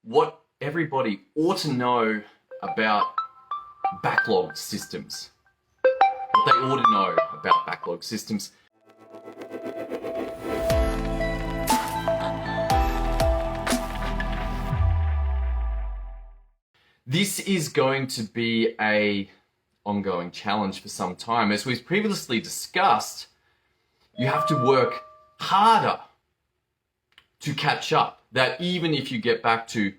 what everybody ought to know about backlog systems. What they ought to know about backlog systems. This is going to be an ongoing challenge for some time. As we've previously discussed, you have to work harder to catch up. That even if you get back to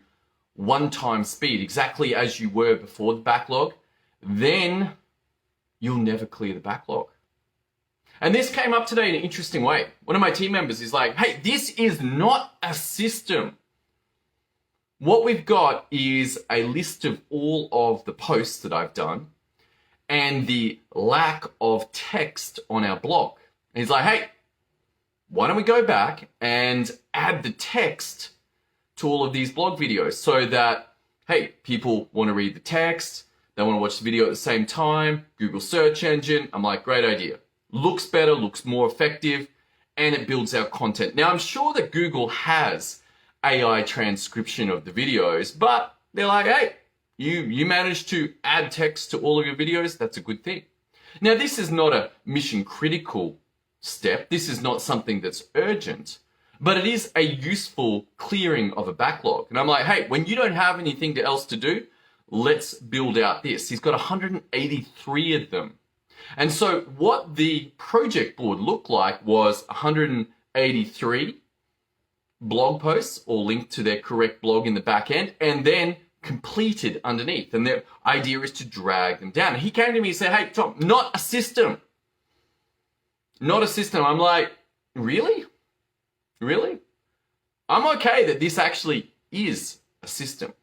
one-time speed, exactly as you were before the backlog, then you'll never clear the backlog. And this came up today in an interesting way. One of my team members is like, hey, this is not a system. What we've got is a list of all of the posts that I've done and the lack of text on our blog. And he's like, hey, why don't we go back and add the text to all of these blog videos so that, hey, people want to read the text, they want to watch the video at the same time, Google search engine. I'm like, great idea. Looks better, looks more effective, and it builds our content. Now, I'm sure that Google has AI transcription of the videos, but they're like, hey, you managed to add text to all of your videos, that's a good thing. Now, this is not a mission critical step. This is not something that's urgent, but it is a useful clearing of a backlog. And I'm like, hey, when you don't have anything else to do, let's build out this. He's got 183 of them. And so what the project board looked like was 183 blog posts, all linked to their correct blog in the back end, and then completed underneath. And the idea is to drag them down. And he came to me and said, hey, Tom, not a system. Not a system. I'm like, really? Really? I'm okay that this actually is a system.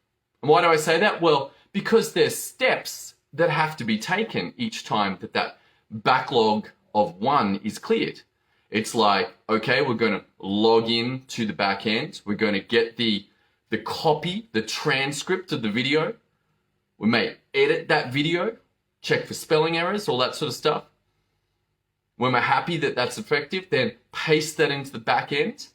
And why do I say that? Well, because there's steps that have to be taken each time that backlog of one is cleared. It's like, okay, we're going to log in to the back end. We're going to get the copy, the transcript of the video. We may edit that video, check for spelling errors, all that sort of stuff. When we're happy that that's effective, then paste that into the back end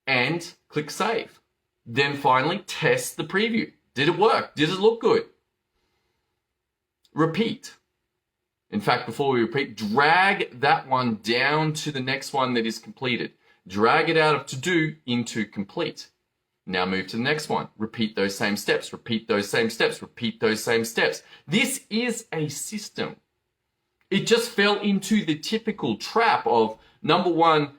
and click save. Then finally test the preview. Did it work? Did it look good? Repeat. In fact, before we repeat, drag that one down to the next one that is completed. Drag it out of to do into complete. Now move to the next one. Repeat those same steps, repeat those same steps, repeat those same steps. This is a system. It just fell into the typical trap of, number one,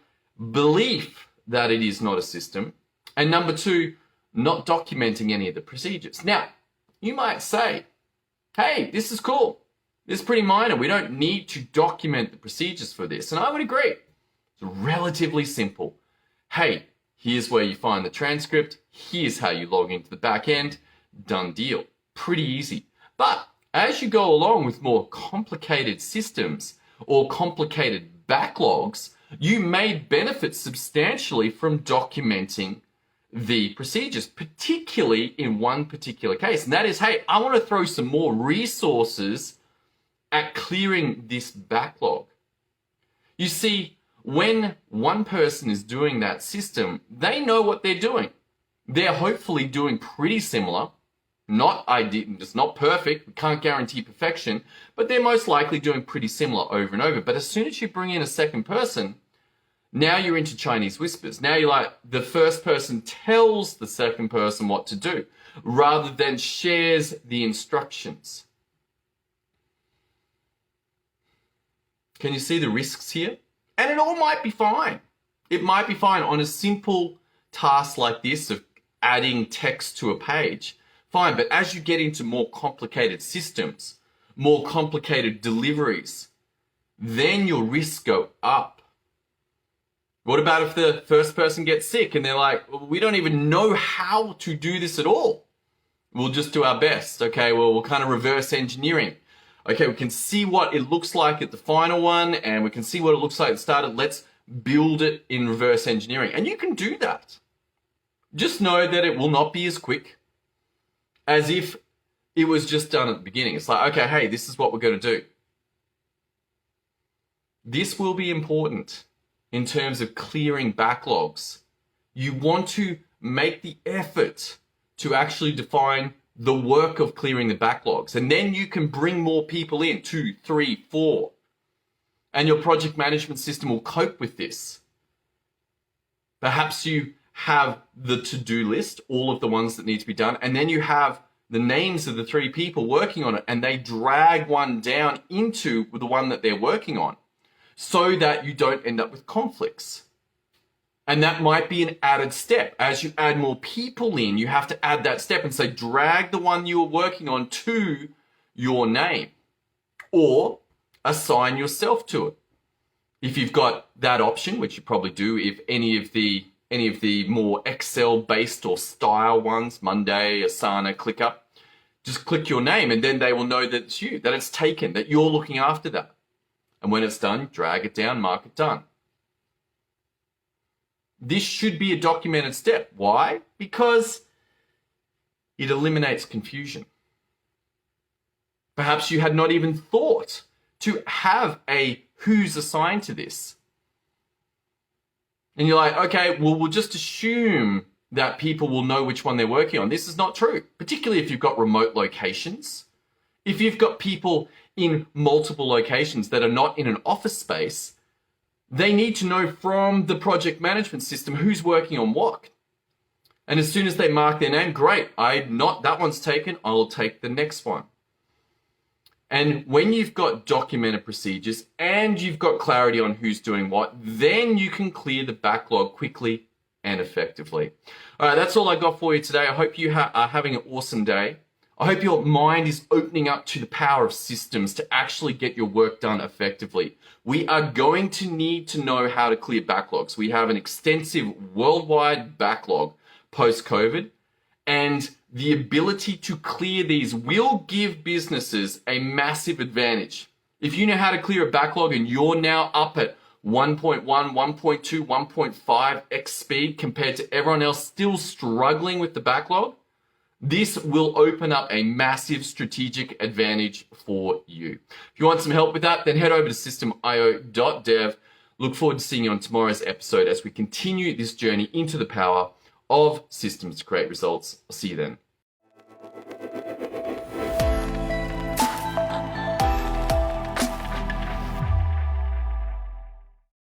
belief that it is not a system, and number two, not documenting any of the procedures. Now, you might say, hey, this is cool. This is pretty minor. We don't need to document the procedures for this. And I would agree. It's relatively simple. Hey, here's where you find the transcript. Here's how you log into the back end. Done deal. Pretty easy. But as you go along with more complicated systems or complicated backlogs, you may benefit substantially from documenting the procedures, particularly in one particular case. And that is, hey, I want to throw some more resources at clearing this backlog. You see, when one person is doing that system, they know what they're doing. They're hopefully doing pretty similar. It's not perfect, we can't guarantee perfection, but they're most likely doing pretty similar over and over. But as soon as you bring in a second person, now you're into Chinese whispers. Now you're like, the first person tells the second person what to do, rather than shares the instructions. Can you see the risks here? And it all might be fine. It might be fine on a simple task like this of adding text to a page. Fine, but as you get into more complicated systems, more complicated deliveries, then your risks go up. What about if the first person gets sick and they're like, well, we don't even know how to do this at all. We'll just do our best. Okay, well, we'll kind of reverse engineering. Okay, we can see what it looks like at the final one and we can see what it looks like at the start. Let's build it in reverse engineering. And you can do that. Just know that it will not be as quick as if it was just done at the beginning. It's like, okay, hey, this is what we're going to do. This will be important in terms of clearing backlogs. You want to make the effort to actually define the work of clearing the backlogs. And then you can bring more people in, 2, 3, 4. And your project management system will cope with this. Perhaps you have the to-do list, all of the ones that need to be done, and then you have the names of the 3 people working on it, and they drag one down into the one that they're working on so that you don't end up with conflicts. And that might be an added step. As you add more people in, you have to add that step and say, drag the one you are working on to your name, or assign yourself to it. If you've got that option, which you probably do, if any of the more Excel-based or style ones, Monday, Asana, ClickUp, just click your name and then they will know that it's you, that it's taken, that you're looking after that. And when it's done, drag it down, mark it done. This should be a documented step. Why? Because it eliminates confusion. Perhaps you had not even thought to have a who's assigned to this. And you're like, okay, well, we'll just assume that people will know which one they're working on. This is not true, particularly if you've got remote locations. If you've got people in multiple locations that are not in an office space, they need to know from the project management system who's working on what. And as soon as they mark their name, great, that one's taken, I'll take the next one. And when you've got documented procedures and you've got clarity on who's doing what, then you can clear the backlog quickly and effectively. All right, that's all I got for you today. I hope you are having an awesome day. I hope your mind is opening up to the power of systems to actually get your work done effectively. We are going to need to know how to clear backlogs. We have an extensive worldwide backlog post-COVID, and the ability to clear these will give businesses a massive advantage. If you know how to clear a backlog and you're now up at 1.1, 1.2, 1.5x speed compared to everyone else still struggling with the backlog, this will open up a massive strategic advantage for you. If you want some help with that, then head over to systemio.dev. Look forward to seeing you on tomorrow's episode as we continue this journey into the power of systems to create results. I'll see you then.